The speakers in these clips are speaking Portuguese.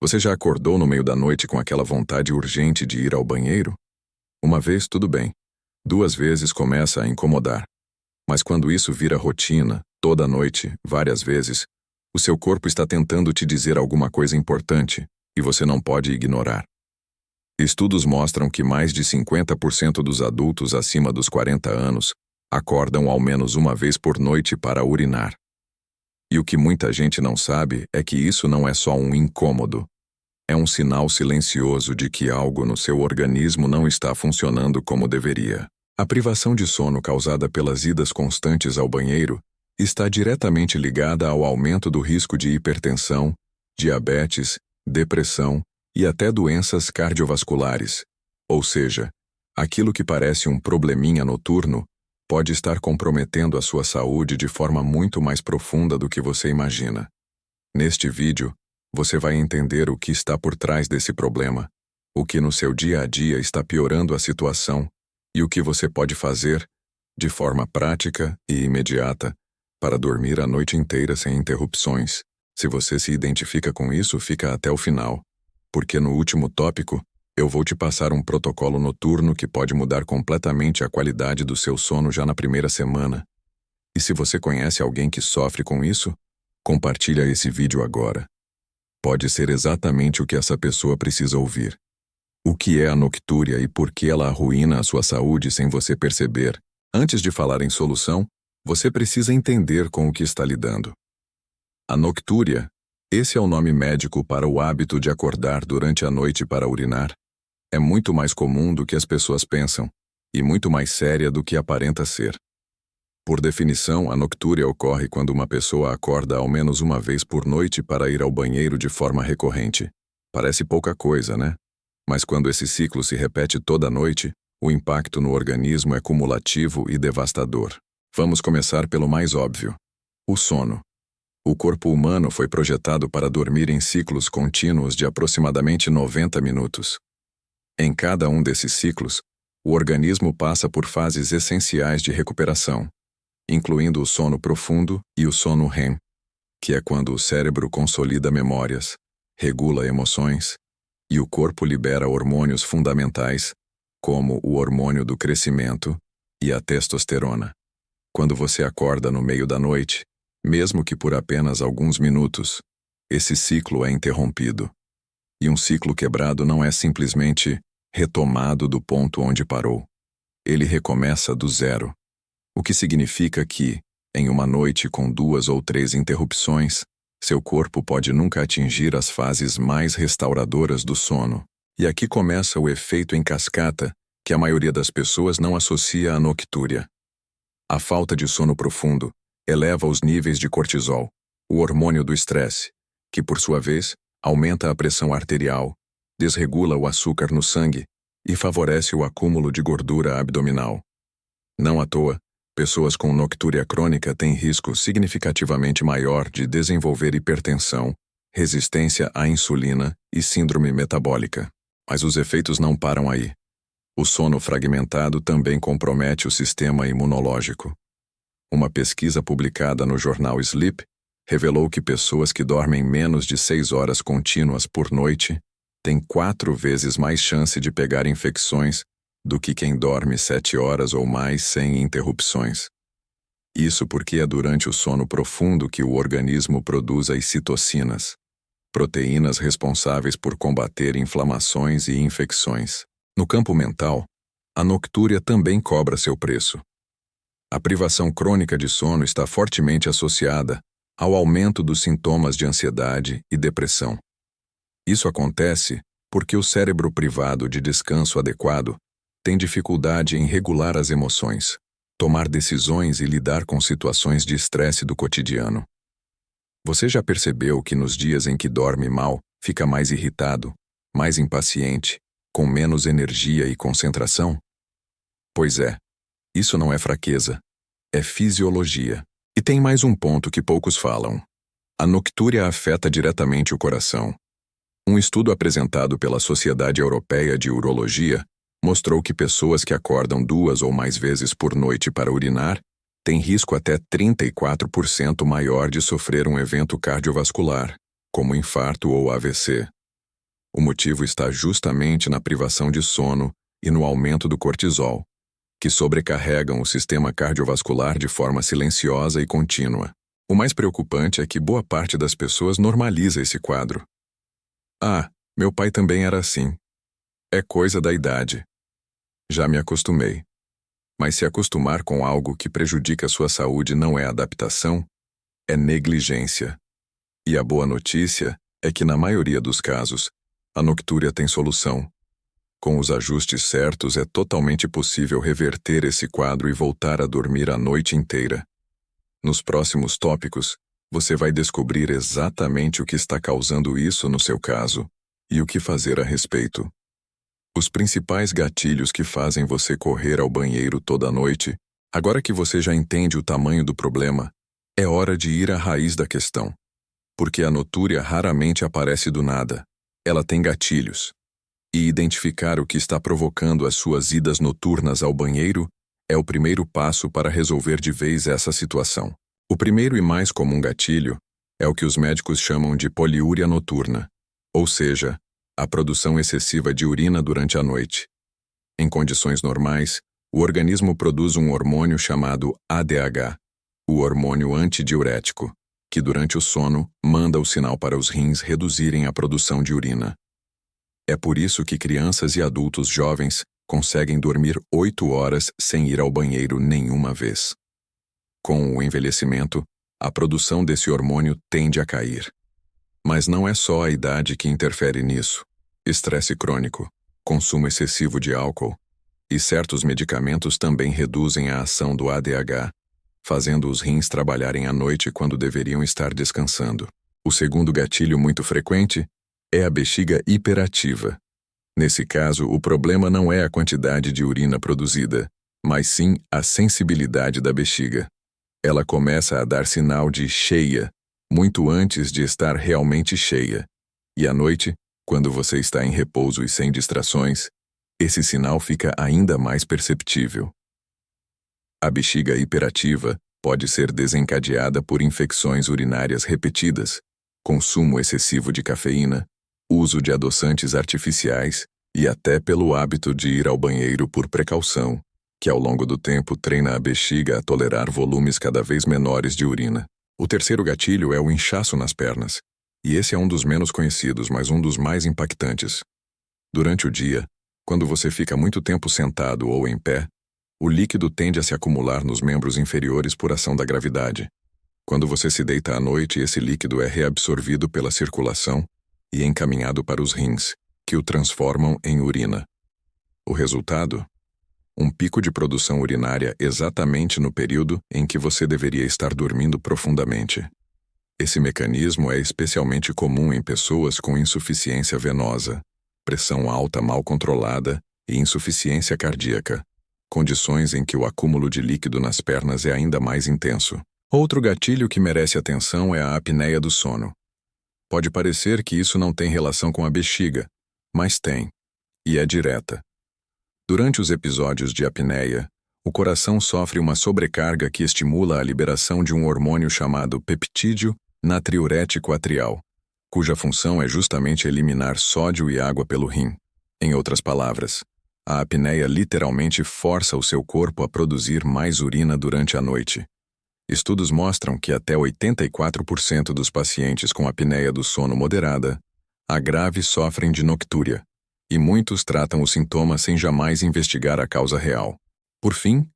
Você já acordou no meio da noite com aquela vontade urgente de ir ao banheiro? Uma vez, tudo bem. 2 vezes começa a incomodar. Mas quando isso vira rotina, toda noite, várias vezes, o seu corpo está tentando te dizer alguma coisa importante e você não pode ignorar. Estudos mostram que mais de 50% dos adultos acima dos 40 anos acordam ao menos uma vez por noite para urinar. E o que muita gente não sabe é que isso não é só um incômodo. É um sinal silencioso de que algo no seu organismo não está funcionando como deveria. A privação de sono causada pelas idas constantes ao banheiro está diretamente ligada ao aumento do risco de hipertensão, diabetes, depressão e até doenças cardiovasculares. Ou seja, aquilo que parece um probleminha noturno pode estar comprometendo a sua saúde de forma muito mais profunda do que você imagina. Neste vídeo, você vai entender o que está por trás desse problema, o que no seu dia a dia está piorando a situação e o que você pode fazer, de forma prática e imediata, para dormir a noite inteira sem interrupções. Se você se identifica com isso, fica até o final, porque no último tópico, eu vou te passar um protocolo noturno que pode mudar completamente a qualidade do seu sono já na primeira semana. E se você conhece alguém que sofre com isso, compartilha esse vídeo agora. Pode ser exatamente o que essa pessoa precisa ouvir. O que é a noctúria e por que ela arruína a sua saúde sem você perceber? Antes de falar em solução, você precisa entender com o que está lidando. A noctúria, esse é o nome médico para o hábito de acordar durante a noite para urinar, é muito mais comum do que as pessoas pensam e muito mais séria do que aparenta ser. Por definição, a noctúria ocorre quando uma pessoa acorda ao menos uma vez por noite para ir ao banheiro de forma recorrente. Parece pouca coisa, né? Mas quando esse ciclo se repete toda noite, o impacto no organismo é cumulativo e devastador. Vamos começar pelo mais óbvio: o sono. O corpo humano foi projetado para dormir em ciclos contínuos de aproximadamente 90 minutos. Em cada um desses ciclos, o organismo passa por fases essenciais de recuperação, incluindo o sono profundo e o sono REM, que é quando o cérebro consolida memórias, regula emoções e o corpo libera hormônios fundamentais, como o hormônio do crescimento e a testosterona. Quando você acorda no meio da noite, mesmo que por apenas alguns minutos, esse ciclo é interrompido. E um ciclo quebrado não é simplesmente retomado do ponto onde parou. Ele recomeça do zero. O que significa que, em uma noite com 2 ou 3 interrupções, seu corpo pode nunca atingir as fases mais restauradoras do sono. E aqui começa o efeito em cascata que a maioria das pessoas não associa à noctúria. A falta de sono profundo eleva os níveis de cortisol, o hormônio do estresse, que por sua vez aumenta a pressão arterial, desregula o açúcar no sangue e favorece o acúmulo de gordura abdominal. Não à toa, pessoas com noctúria crônica têm risco significativamente maior de desenvolver hipertensão, resistência à insulina e síndrome metabólica. Mas os efeitos não param aí. O sono fragmentado também compromete o sistema imunológico. Uma pesquisa publicada no jornal Sleep revelou que pessoas que dormem menos de 6 horas contínuas por noite têm 4 vezes mais chance de pegar infecções do que quem dorme 7 horas ou mais sem interrupções. Isso porque é durante o sono profundo que o organismo produz as citocinas, proteínas responsáveis por combater inflamações e infecções. No campo mental, a noctúria também cobra seu preço. A privação crônica de sono está fortemente associada ao aumento dos sintomas de ansiedade e depressão. Isso acontece porque o cérebro privado de descanso adequado tem dificuldade em regular as emoções, tomar decisões e lidar com situações de estresse do cotidiano. Você já percebeu que nos dias em que dorme mal, fica mais irritado, mais impaciente, com menos energia e concentração? Pois é, isso não é fraqueza, é fisiologia. E tem mais um ponto que poucos falam. A noctúria afeta diretamente o coração. Um estudo apresentado pela Sociedade Europeia de Urologia mostrou que pessoas que acordam 2 ou mais vezes por noite para urinar têm risco até 34% maior de sofrer um evento cardiovascular, como infarto ou AVC. O motivo está justamente na privação de sono e no aumento do cortisol, que sobrecarregam o sistema cardiovascular de forma silenciosa e contínua. O mais preocupante é que boa parte das pessoas normaliza esse quadro. Ah, meu pai também era assim. É coisa da idade. Já me acostumei. Mas se acostumar com algo que prejudica sua saúde não é adaptação, é negligência. E a boa notícia é que, na maioria dos casos, a noctúria tem solução. Com os ajustes certos, é totalmente possível reverter esse quadro e voltar a dormir a noite inteira. Nos próximos tópicos, você vai descobrir exatamente o que está causando isso no seu caso e o que fazer a respeito. Os principais gatilhos que fazem você correr ao banheiro toda noite, agora que você já entende o tamanho do problema, é hora de ir à raiz da questão. Porque a noctúria raramente aparece do nada. Ela tem gatilhos. E identificar o que está provocando as suas idas noturnas ao banheiro é o primeiro passo para resolver de vez essa situação. O primeiro e mais comum gatilho é o que os médicos chamam de poliúria noturna, ou seja, a produção excessiva de urina durante a noite. Em condições normais, o organismo produz um hormônio chamado ADH, o hormônio antidiurético, que durante o sono manda o sinal para os rins reduzirem a produção de urina. É por isso que crianças e adultos jovens conseguem dormir 8 horas sem ir ao banheiro nenhuma vez. Com o envelhecimento, a produção desse hormônio tende a cair. Mas não é só a idade que interfere nisso. Estresse crônico, consumo excessivo de álcool e certos medicamentos também reduzem a ação do ADH, fazendo os rins trabalharem à noite quando deveriam estar descansando. O segundo gatilho muito frequente é a bexiga hiperativa. Nesse caso, o problema não é a quantidade de urina produzida, mas sim a sensibilidade da bexiga. Ela começa a dar sinal de cheia, muito antes de estar realmente cheia. E à noite, quando você está em repouso e sem distrações, esse sinal fica ainda mais perceptível. A bexiga hiperativa pode ser desencadeada por infecções urinárias repetidas, consumo excessivo de cafeína, uso de adoçantes artificiais e até pelo hábito de ir ao banheiro por precaução, que ao longo do tempo treina a bexiga a tolerar volumes cada vez menores de urina. O terceiro gatilho é o inchaço nas pernas, e esse é um dos menos conhecidos, mas um dos mais impactantes. Durante o dia, quando você fica muito tempo sentado ou em pé, o líquido tende a se acumular nos membros inferiores por ação da gravidade. Quando você se deita à noite, esse líquido é reabsorvido pela circulação e encaminhado para os rins, que o transformam em urina. O resultado? Um pico de produção urinária exatamente no período em que você deveria estar dormindo profundamente. Esse mecanismo é especialmente comum em pessoas com insuficiência venosa, pressão alta mal controlada e insuficiência cardíaca, condições em que o acúmulo de líquido nas pernas é ainda mais intenso. Outro gatilho que merece atenção é a apneia do sono. Pode parecer que isso não tem relação com a bexiga, mas tem, e é direta. Durante os episódios de apneia, o coração sofre uma sobrecarga que estimula a liberação de um hormônio chamado peptídeo natriurético atrial, cuja função é justamente eliminar sódio e água pelo rim. Em outras palavras, a apneia literalmente força o seu corpo a produzir mais urina durante a noite. Estudos mostram que até 84% dos pacientes com apneia do sono moderada, a grave, sofrem de noctúria, e muitos tratam o sintoma sem jamais investigar a causa real. Por fim,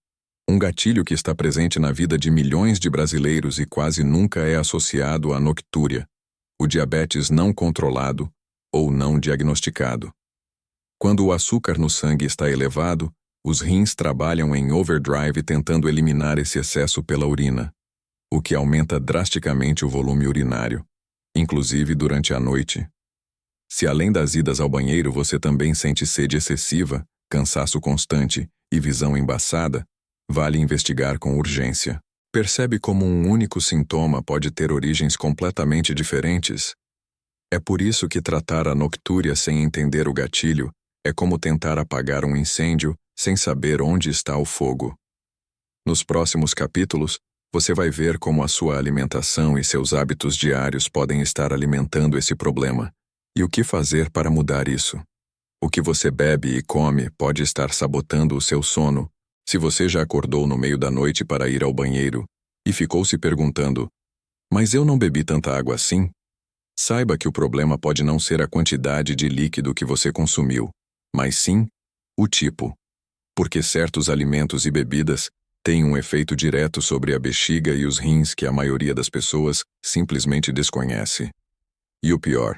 um gatilho que está presente na vida de milhões de brasileiros e quase nunca é associado à noctúria: o diabetes não controlado ou não diagnosticado. Quando o açúcar no sangue está elevado, os rins trabalham em overdrive tentando eliminar esse excesso pela urina, o que aumenta drasticamente o volume urinário, inclusive durante a noite. Se além das idas ao banheiro você também sente sede excessiva, cansaço constante e visão embaçada, vale investigar com urgência. Percebe como um único sintoma pode ter origens completamente diferentes? É por isso que tratar a noctúria sem entender o gatilho é como tentar apagar um incêndio sem saber onde está o fogo. Nos próximos capítulos, você vai ver como a sua alimentação e seus hábitos diários podem estar alimentando esse problema, E o que fazer para mudar isso? O que você bebe e come pode estar sabotando o seu sono. Se você já acordou no meio da noite para ir ao banheiro e ficou se perguntando: mas eu não bebi tanta água assim? Saiba que o problema pode não ser a quantidade de líquido que você consumiu, mas sim o tipo. Porque certos alimentos e bebidas têm um efeito direto sobre a bexiga e os rins que a maioria das pessoas simplesmente desconhece. E o pior,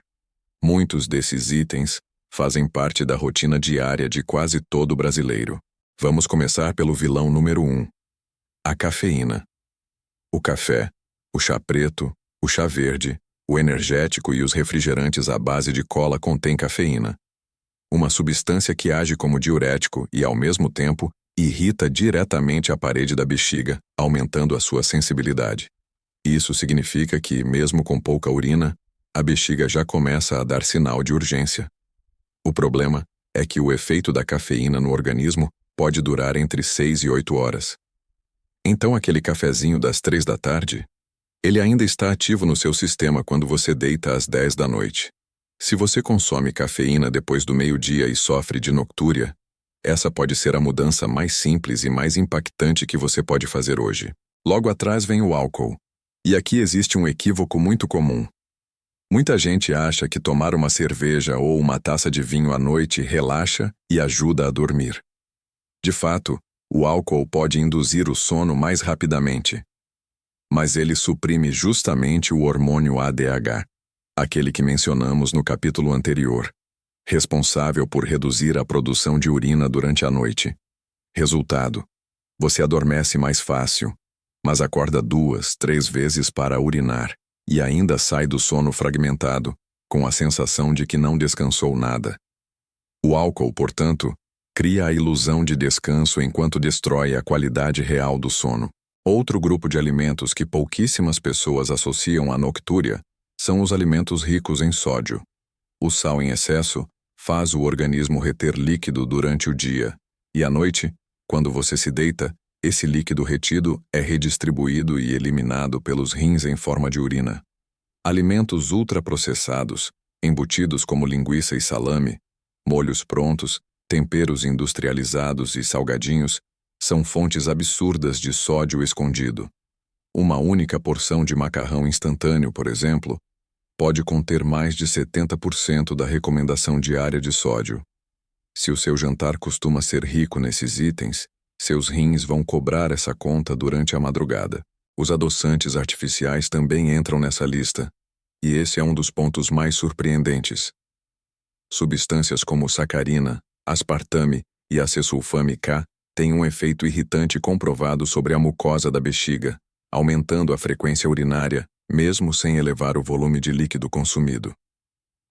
muitos desses itens fazem parte da rotina diária de quase todo brasileiro. Vamos começar pelo vilão número 1. A cafeína. O café, o chá preto, o chá verde, o energético e os refrigerantes à base de cola contêm cafeína. Uma substância que age como diurético e, ao mesmo tempo, irrita diretamente a parede da bexiga, aumentando a sua sensibilidade. Isso significa que, mesmo com pouca urina, a bexiga já começa a dar sinal de urgência. O problema é que o efeito da cafeína no organismo pode durar entre 6 e 8 horas. Então aquele cafezinho das 3 da tarde, ele ainda está ativo no seu sistema quando você deita às 10 da noite. Se você consome cafeína depois do meio-dia e sofre de noctúria, essa pode ser a mudança mais simples e mais impactante que você pode fazer hoje. Logo atrás vem o álcool. E aqui existe um equívoco muito comum. Muita gente acha que tomar uma cerveja ou uma taça de vinho à noite relaxa e ajuda a dormir. De fato, o álcool pode induzir o sono mais rapidamente. Mas ele suprime justamente o hormônio ADH, aquele que mencionamos no capítulo anterior, responsável por reduzir a produção de urina durante a noite. Resultado: você adormece mais fácil, mas acorda 2, 3 vezes para urinar e ainda sai do sono fragmentado, com a sensação de que não descansou nada. O álcool, portanto, cria a ilusão de descanso enquanto destrói a qualidade real do sono. Outro grupo de alimentos que pouquíssimas pessoas associam à noctúria são os alimentos ricos em sódio. O sal em excesso faz o organismo reter líquido durante o dia, e à noite, quando você se deita, esse líquido retido é redistribuído e eliminado pelos rins em forma de urina. Alimentos ultraprocessados, embutidos como linguiça e salame, molhos prontos, temperos industrializados e salgadinhos, são fontes absurdas de sódio escondido. Uma única porção de macarrão instantâneo, por exemplo, pode conter mais de 70% da recomendação diária de sódio. Se o seu jantar costuma ser rico nesses itens, seus rins vão cobrar essa conta durante a madrugada. Os adoçantes artificiais também entram nessa lista, e esse é um dos pontos mais surpreendentes. Substâncias como sacarina, aspartame e acesulfame K têm um efeito irritante comprovado sobre a mucosa da bexiga, aumentando a frequência urinária, mesmo sem elevar o volume de líquido consumido.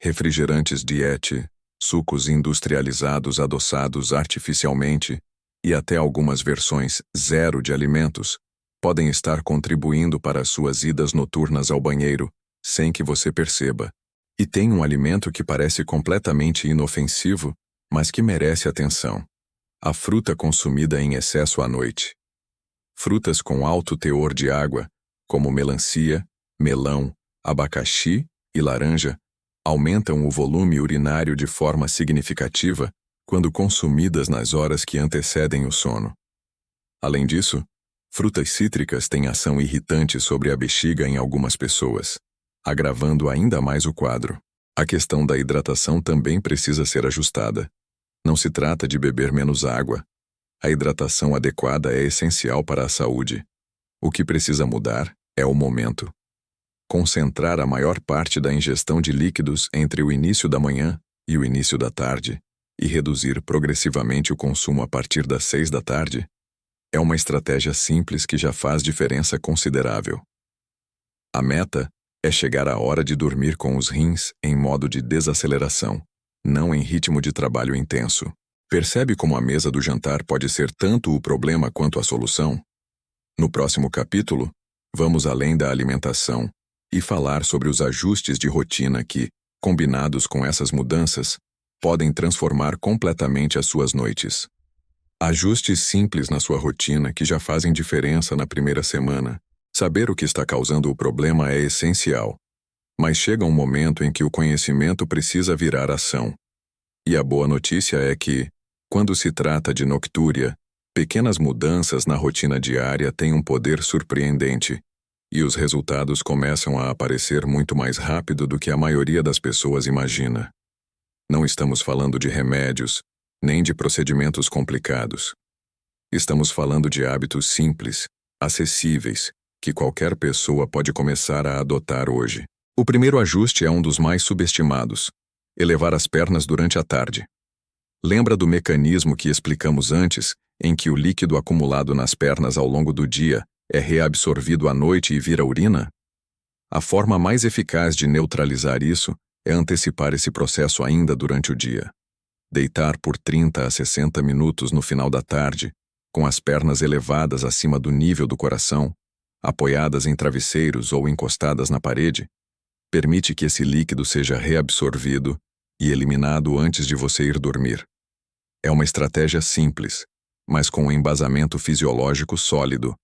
Refrigerantes diet, sucos industrializados adoçados artificialmente e até algumas versões zero de alimentos podem estar contribuindo para as suas idas noturnas ao banheiro sem que você perceba. E tem um alimento que parece completamente inofensivo, mas que merece atenção: a fruta consumida em excesso à noite. Frutas com alto teor de água, como melancia, melão, abacaxi e laranja, aumentam o volume urinário de forma significativa quando consumidas nas horas que antecedem o sono. Além disso, frutas cítricas têm ação irritante sobre a bexiga em algumas pessoas, agravando ainda mais o quadro. A questão da hidratação também precisa ser ajustada. Não se trata de beber menos água. A hidratação adequada é essencial para a saúde. O que precisa mudar é o momento. Concentrar a maior parte da ingestão de líquidos entre o início da manhã e o início da tarde e reduzir progressivamente o consumo a partir das 6 da tarde é uma estratégia simples que já faz diferença considerável. A meta é chegar à hora de dormir com os rins em modo de desaceleração, não em ritmo de trabalho intenso. Percebe como a mesa do jantar pode ser tanto o problema quanto a solução? No próximo capítulo, vamos além da alimentação e falar sobre os ajustes de rotina que, combinados com essas mudanças, podem transformar completamente as suas noites. Ajustes simples na sua rotina que já fazem diferença na primeira semana. Saber o que está causando o problema é essencial. Mas chega um momento em que o conhecimento precisa virar ação. E a boa notícia é que, quando se trata de noctúria, pequenas mudanças na rotina diária têm um poder surpreendente, e os resultados começam a aparecer muito mais rápido do que a maioria das pessoas imagina. Não estamos falando de remédios, nem de procedimentos complicados. Estamos falando de hábitos simples, acessíveis, que qualquer pessoa pode começar a adotar hoje. O primeiro ajuste é um dos mais subestimados: elevar as pernas durante a tarde. Lembra do mecanismo que explicamos antes, em que o líquido acumulado nas pernas ao longo do dia é reabsorvido à noite e vira urina? A forma mais eficaz de neutralizar isso é antecipar esse processo ainda durante o dia. Deitar por 30 a 60 minutos no final da tarde, com as pernas elevadas acima do nível do coração, apoiadas em travesseiros ou encostadas na parede, permite que esse líquido seja reabsorvido e eliminado antes de você ir dormir. É uma estratégia simples, mas com um embasamento fisiológico sólido,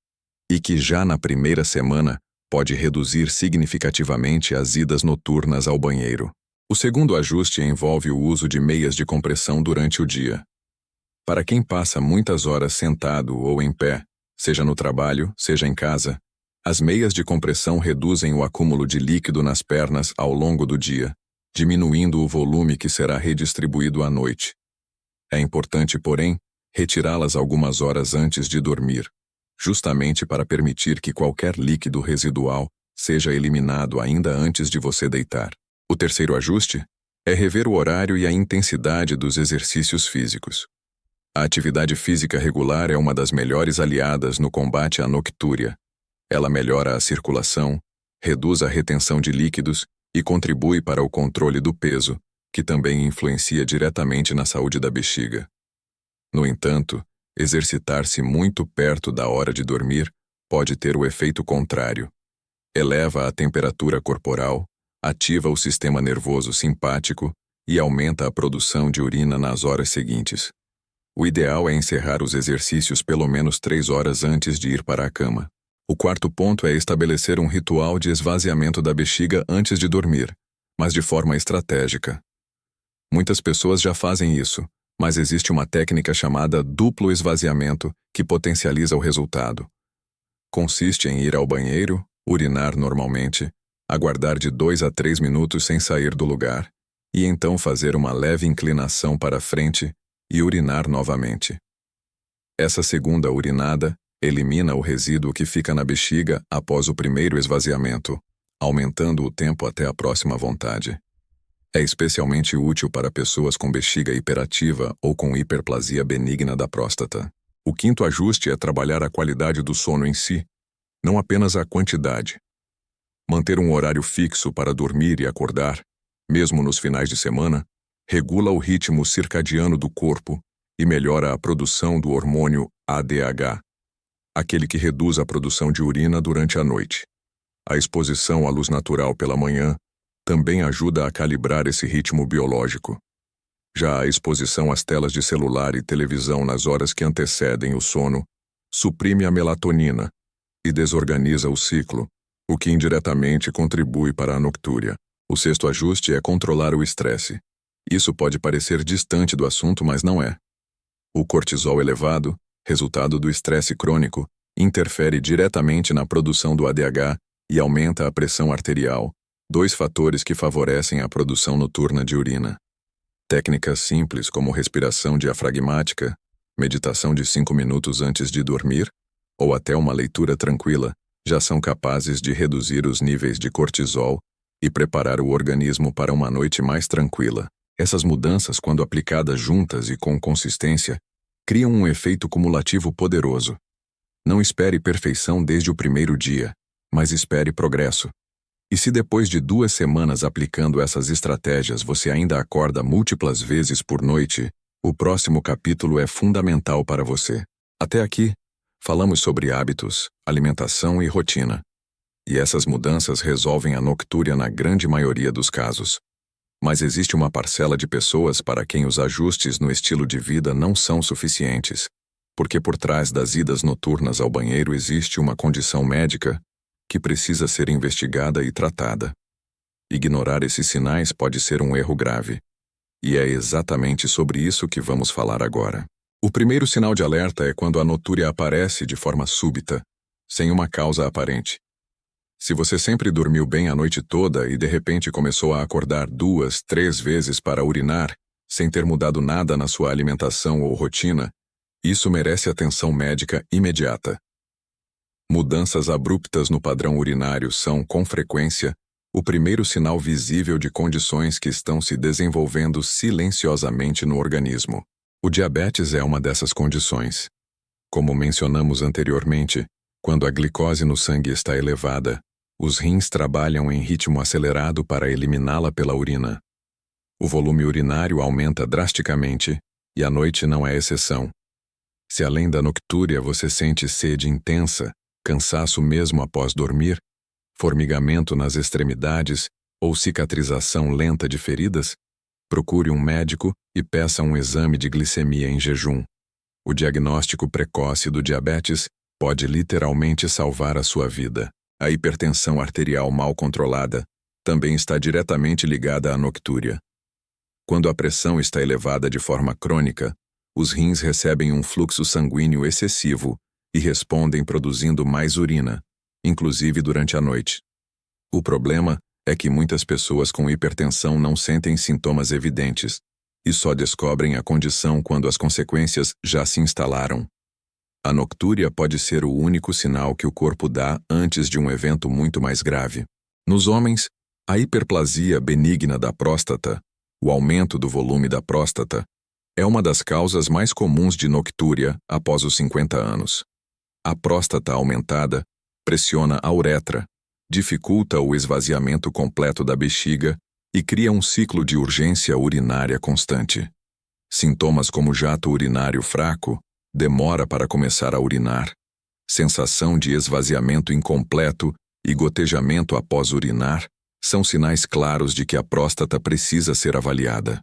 e que já na primeira semana pode reduzir significativamente as idas noturnas ao banheiro. O segundo ajuste envolve o uso de meias de compressão durante o dia. Para quem passa muitas horas sentado ou em pé, seja no trabalho, seja em casa, as meias de compressão reduzem o acúmulo de líquido nas pernas ao longo do dia, diminuindo o volume que será redistribuído à noite. É importante, porém, retirá-las algumas horas antes de dormir, justamente para permitir que qualquer líquido residual seja eliminado ainda antes de você deitar. O terceiro ajuste é rever o horário e a intensidade dos exercícios físicos. A atividade física regular é uma das melhores aliadas no combate à noctúria. Ela melhora a circulação, reduz a retenção de líquidos e contribui para o controle do peso, que também influencia diretamente na saúde da bexiga. No entanto, exercitar-se muito perto da hora de dormir pode ter o efeito contrário. Eleva a temperatura corporal, ativa o sistema nervoso simpático e aumenta a produção de urina nas horas seguintes. O ideal é encerrar os exercícios pelo menos 3 horas antes de ir para a cama. O quarto ponto é estabelecer um ritual de esvaziamento da bexiga antes de dormir, mas de forma estratégica. Muitas pessoas já fazem isso, mas existe uma técnica chamada duplo esvaziamento que potencializa o resultado. Consiste em ir ao banheiro, urinar normalmente, aguardar de 2 a 3 minutos sem sair do lugar, e então fazer uma leve inclinação para frente e urinar novamente. Essa segunda urinada elimina o resíduo que fica na bexiga após o primeiro esvaziamento, aumentando o tempo até a próxima vontade. É especialmente útil para pessoas com bexiga hiperativa ou com hiperplasia benigna da próstata. O quinto ajuste é trabalhar a qualidade do sono em si, não apenas a quantidade. Manter um horário fixo para dormir e acordar, mesmo nos finais de semana, regula o ritmo circadiano do corpo e melhora a produção do hormônio ADH, aquele que reduz a produção de urina durante a noite. A exposição à luz natural pela manhã também ajuda a calibrar esse ritmo biológico. Já a exposição às telas de celular e televisão nas horas que antecedem o sono suprime a melatonina e desorganiza o ciclo, o que indiretamente contribui para a noctúria. O sexto ajuste é controlar o estresse. Isso pode parecer distante do assunto, mas não é. O cortisol elevado, resultado do estresse crônico, interfere diretamente na produção do ADH e aumenta a pressão arterial, 2 fatores que favorecem a produção noturna de urina. Técnicas simples como respiração diafragmática, meditação de 5 minutos antes de dormir, ou até uma leitura tranquila, já são capazes de reduzir os níveis de cortisol e preparar o organismo para uma noite mais tranquila. Essas mudanças, quando aplicadas juntas e com consistência, criam um efeito cumulativo poderoso. Não espere perfeição desde o primeiro dia, mas espere progresso. E se depois de 2 semanas aplicando essas estratégias você ainda acorda múltiplas vezes por noite, o próximo capítulo é fundamental para você. Até aqui, falamos sobre hábitos, alimentação e rotina. E essas mudanças resolvem a noctúria na grande maioria dos casos. Mas existe uma parcela de pessoas para quem os ajustes no estilo de vida não são suficientes, porque por trás das idas noturnas ao banheiro existe uma condição médica que precisa ser investigada e tratada. Ignorar esses sinais pode ser um erro grave. E é exatamente sobre isso que vamos falar agora. O primeiro sinal de alerta é quando a notúria aparece de forma súbita, sem uma causa aparente. Se você sempre dormiu bem a noite toda e de repente começou a acordar 2, 3 vezes para urinar, sem ter mudado nada na sua alimentação ou rotina, isso merece atenção médica imediata. Mudanças abruptas no padrão urinário são, com frequência, o primeiro sinal visível de condições que estão se desenvolvendo silenciosamente no organismo. O diabetes é uma dessas condições. Como mencionamos anteriormente, quando a glicose no sangue está elevada, os rins trabalham em ritmo acelerado para eliminá-la pela urina. O volume urinário aumenta drasticamente, e a noite não é exceção. Se além da noctúria você sente sede intensa, cansaço mesmo após dormir, formigamento nas extremidades ou cicatrização lenta de feridas, procure um médico e peça um exame de glicemia em jejum. O diagnóstico precoce do diabetes pode literalmente salvar a sua vida. A hipertensão arterial mal controlada também está diretamente ligada à noctúria. Quando a pressão está elevada de forma crônica, os rins recebem um fluxo sanguíneo excessivo e respondem produzindo mais urina, inclusive durante a noite. O problema é que muitas pessoas com hipertensão não sentem sintomas evidentes e só descobrem a condição quando as consequências já se instalaram. A noctúria pode ser o único sinal que o corpo dá antes de um evento muito mais grave. Nos homens, a hiperplasia benigna da próstata, o aumento do volume da próstata, é uma das causas mais comuns de noctúria após os 50 anos. A próstata aumentada pressiona a uretra, dificulta o esvaziamento completo da bexiga e cria um ciclo de urgência urinária constante. Sintomas como jato urinário fraco, demora para começar a urinar, sensação de esvaziamento incompleto e gotejamento após urinar são sinais claros de que a próstata precisa ser avaliada.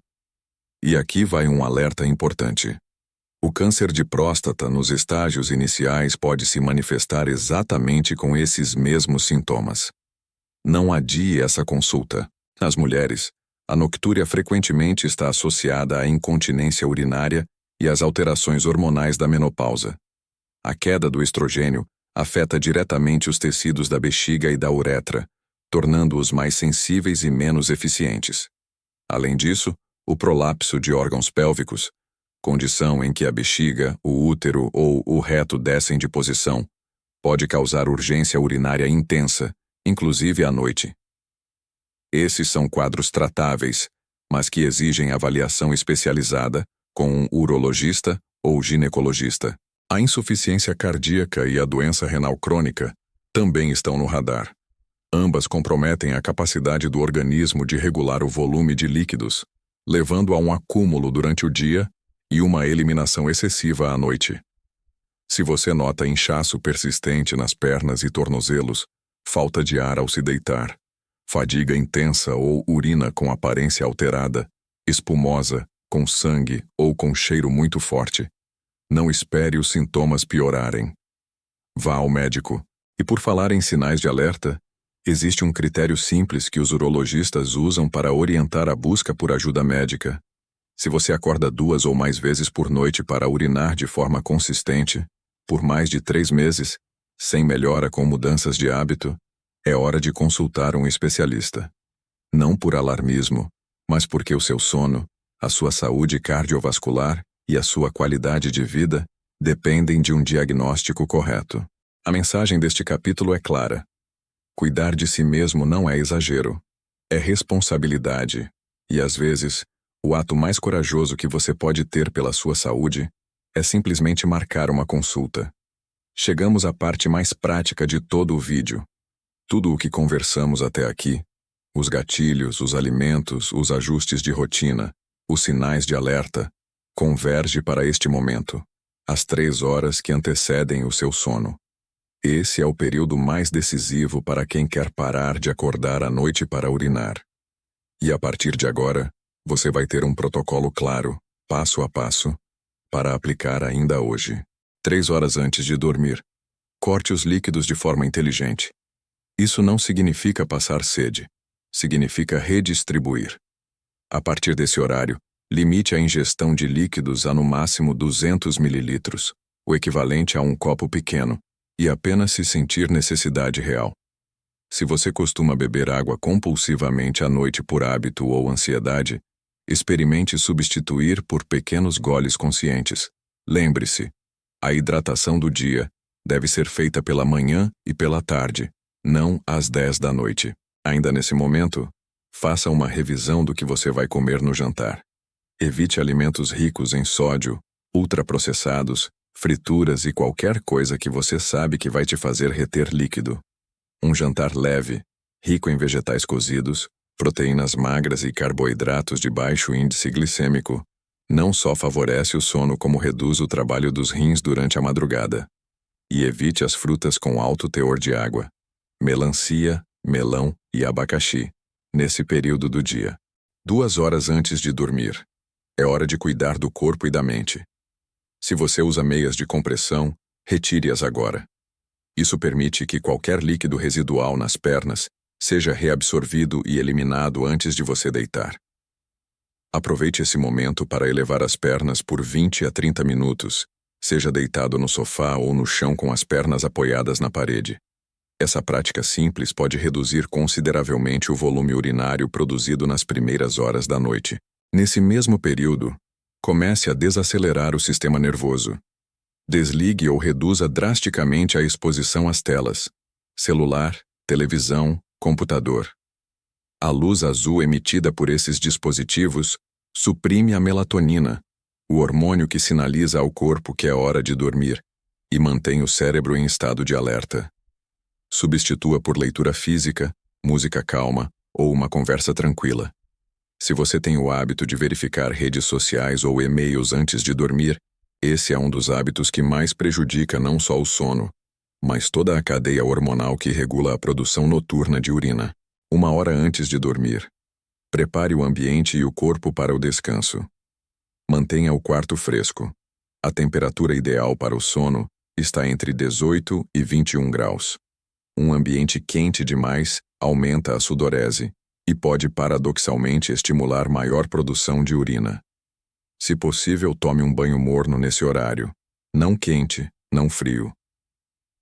E aqui vai um alerta importante. O câncer de próstata nos estágios iniciais pode se manifestar exatamente com esses mesmos sintomas. Não adie essa consulta. Nas mulheres, a noctúria frequentemente está associada à incontinência urinária e às alterações hormonais da menopausa. A queda do estrogênio afeta diretamente os tecidos da bexiga e da uretra, tornando-os mais sensíveis e menos eficientes. Além disso, o prolapso de órgãos pélvicos, condição em que a bexiga, o útero ou o reto descem de posição, pode causar urgência urinária intensa, inclusive à noite. Esses são quadros tratáveis, mas que exigem avaliação especializada com um urologista ou ginecologista. A insuficiência cardíaca e a doença renal crônica também estão no radar. Ambas comprometem a capacidade do organismo de regular o volume de líquidos, levando a um acúmulo durante o dia e uma eliminação excessiva à noite. Se você nota inchaço persistente nas pernas e tornozelos, falta de ar ao se deitar, fadiga intensa ou urina com aparência alterada, espumosa, com sangue ou com cheiro muito forte, não espere os sintomas piorarem. Vá ao médico. E por falar em sinais de alerta, existe um critério simples que os urologistas usam para orientar a busca por ajuda médica. Se você acorda 2 ou mais vezes por noite para urinar de forma consistente, por mais de 3 meses, sem melhora com mudanças de hábito, é hora de consultar um especialista. Não por alarmismo, mas porque o seu sono, a sua saúde cardiovascular e a sua qualidade de vida dependem de um diagnóstico correto. A mensagem deste capítulo é clara. Cuidar de si mesmo não é exagero, é responsabilidade, e às vezes, o ato mais corajoso que você pode ter pela sua saúde é simplesmente marcar uma consulta. Chegamos à parte mais prática de todo o vídeo. Tudo o que conversamos até aqui, os gatilhos, os alimentos, os ajustes de rotina, os sinais de alerta, converge para este momento, as 3 horas que antecedem o seu sono. Esse é o período mais decisivo para quem quer parar de acordar à noite para urinar. E a partir de agora, você vai ter um protocolo claro, passo a passo, para aplicar ainda hoje. 3 horas antes de dormir, corte os líquidos de forma inteligente. Isso não significa passar sede. significa redistribuir. A partir desse horário, limite a ingestão de líquidos a no máximo 200 ml, o equivalente a um copo pequeno, e apenas se sentir necessidade real. Se você costuma beber água compulsivamente à noite por hábito ou ansiedade, experimente substituir por pequenos goles conscientes. Lembre-se, a hidratação do dia deve ser feita pela manhã e pela tarde, não às 10 da noite. Ainda nesse momento, faça uma revisão do que você vai comer no jantar. Evite alimentos ricos em sódio, ultraprocessados, frituras e qualquer coisa que você sabe que vai te fazer reter líquido. Um jantar leve, rico em vegetais cozidos, proteínas magras e carboidratos de baixo índice glicêmico, não só favorece o sono como reduz o trabalho dos rins durante a madrugada. E evite as frutas com alto teor de água, melancia, melão e abacaxi, nesse período do dia. 2 horas antes de dormir. É hora de cuidar do corpo e da mente. Se você usa meias de compressão, retire-as agora. Isso permite que qualquer líquido residual nas pernas seja reabsorvido e eliminado antes de você deitar. Aproveite esse momento para elevar as pernas por 20 a 30 minutos, seja deitado no sofá ou no chão com as pernas apoiadas na parede. Essa prática simples pode reduzir consideravelmente o volume urinário produzido nas primeiras horas da noite. Nesse mesmo período, comece a desacelerar o sistema nervoso. Desligue ou reduza drasticamente a exposição às telas, celular, televisão, computador. A luz azul emitida por esses dispositivos suprime a melatonina, o hormônio que sinaliza ao corpo que é hora de dormir e mantém o cérebro em estado de alerta. Substitua por leitura física, música calma ou uma conversa tranquila. Se você tem o hábito de verificar redes sociais ou e-mails antes de dormir, esse é um dos hábitos que mais prejudica não só o sono, mas toda a cadeia hormonal que regula a produção noturna de urina. 1 hora antes de dormir. Prepare o ambiente e o corpo para o descanso. Mantenha o quarto fresco. A temperatura ideal para o sono está entre 18 e 21 graus. Um ambiente quente demais aumenta a sudorese e pode paradoxalmente estimular maior produção de urina. Se possível, tome um banho morno nesse horário. Não quente, não frio.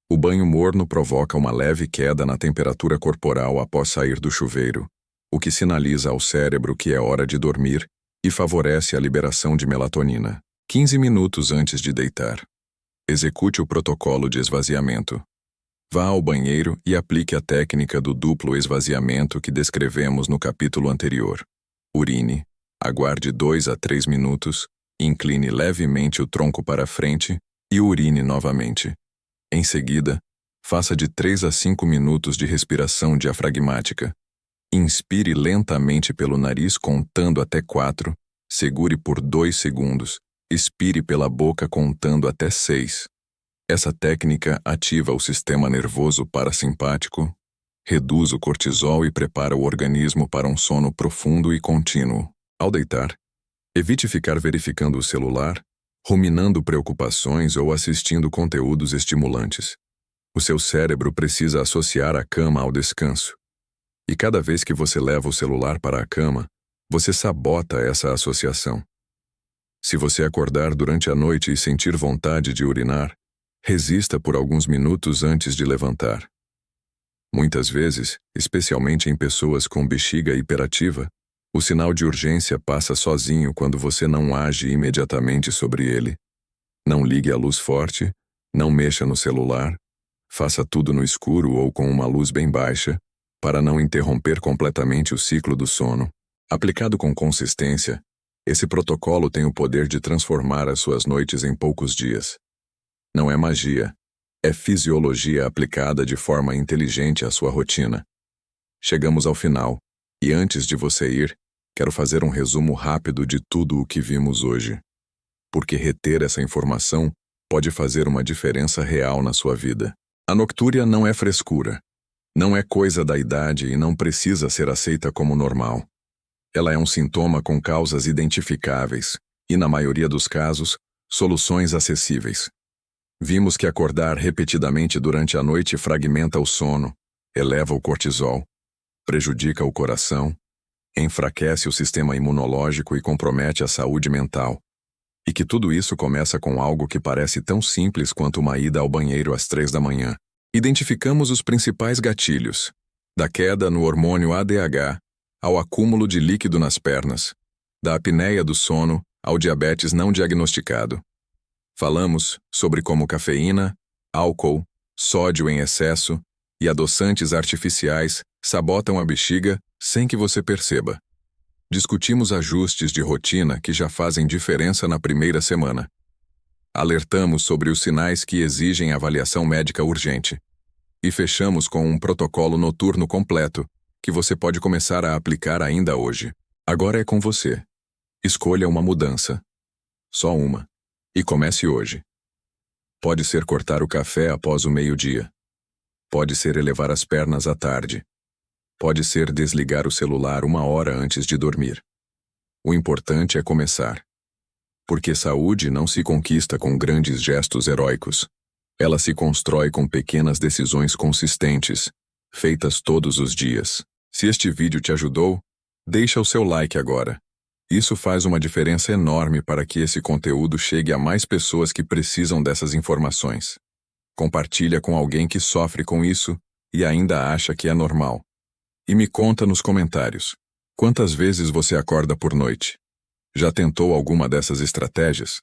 O banho morno provoca uma leve queda na temperatura corporal após sair do chuveiro, o que sinaliza ao cérebro que é hora de dormir e favorece a liberação de melatonina. 15 minutos antes de deitar. Execute o protocolo de esvaziamento. Vá ao banheiro e aplique a técnica do duplo esvaziamento que descrevemos no capítulo anterior. Urine, aguarde 2 a 3 minutos, incline levemente o tronco para frente e urine novamente. Em seguida, faça de 3 a 5 minutos de respiração diafragmática. Inspire lentamente pelo nariz contando até 4, segure por 2 segundos, expire pela boca contando até 6. Essa técnica ativa o sistema nervoso parasimpático, reduz o cortisol e prepara o organismo para um sono profundo e contínuo. Ao deitar, evite ficar verificando o celular, ruminando preocupações ou assistindo conteúdos estimulantes. O seu cérebro precisa associar a cama ao descanso. E cada vez que você leva o celular para a cama, você sabota essa associação. Se você acordar durante a noite e sentir vontade de urinar, resista por alguns minutos antes de levantar. Muitas vezes, especialmente em pessoas com bexiga hiperativa, o sinal de urgência passa sozinho quando você não age imediatamente sobre ele. Não ligue a luz forte, não mexa no celular, faça tudo no escuro ou com uma luz bem baixa, para não interromper completamente o ciclo do sono. Aplicado com consistência, esse protocolo tem o poder de transformar as suas noites em poucos dias. Não é magia, é fisiologia aplicada de forma inteligente à sua rotina. Chegamos ao final, e antes de você ir, quero fazer um resumo rápido de tudo o que vimos hoje. Porque reter essa informação pode fazer uma diferença real na sua vida. A noctúria não é frescura. Não é coisa da idade e não precisa ser aceita como normal. Ela é um sintoma com causas identificáveis e, na maioria dos casos, soluções acessíveis. Vimos que acordar repetidamente durante a noite fragmenta o sono, eleva o cortisol, prejudica o coração, enfraquece o sistema imunológico e compromete a saúde mental. E que tudo isso começa com algo que parece tão simples quanto uma ida ao banheiro às 3 da manhã. Identificamos os principais gatilhos, da queda no hormônio ADH ao acúmulo de líquido nas pernas, da apneia do sono ao diabetes não diagnosticado. Falamos sobre como cafeína, álcool, sódio em excesso e adoçantes artificiais sabotam a bexiga sem que você perceba. Discutimos ajustes de rotina que já fazem diferença na primeira semana. Alertamos sobre os sinais que exigem avaliação médica urgente. E fechamos com um protocolo noturno completo, que você pode começar a aplicar ainda hoje. Agora é com você. Escolha uma mudança. Só uma. E comece hoje. Pode ser cortar o café após o meio-dia. Pode ser elevar as pernas à tarde. Pode ser desligar o celular 1 hora antes de dormir. O importante é começar. Porque saúde não se conquista com grandes gestos heróicos. Ela se constrói com pequenas decisões consistentes, feitas todos os dias. Se este vídeo te ajudou, deixa o seu like agora. Isso faz uma diferença enorme para que esse conteúdo chegue a mais pessoas que precisam dessas informações. Compartilha com alguém que sofre com isso e ainda acha que é normal. E me conta nos comentários, quantas vezes você acorda por noite? Já tentou alguma dessas estratégias?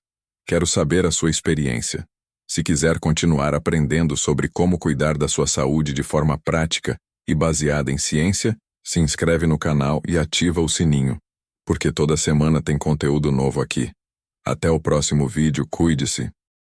Quero saber a sua experiência. Se quiser continuar aprendendo sobre como cuidar da sua saúde de forma prática e baseada em ciência, se inscreve no canal e ativa o sininho, porque toda semana tem conteúdo novo aqui. Até o próximo vídeo, cuide-se.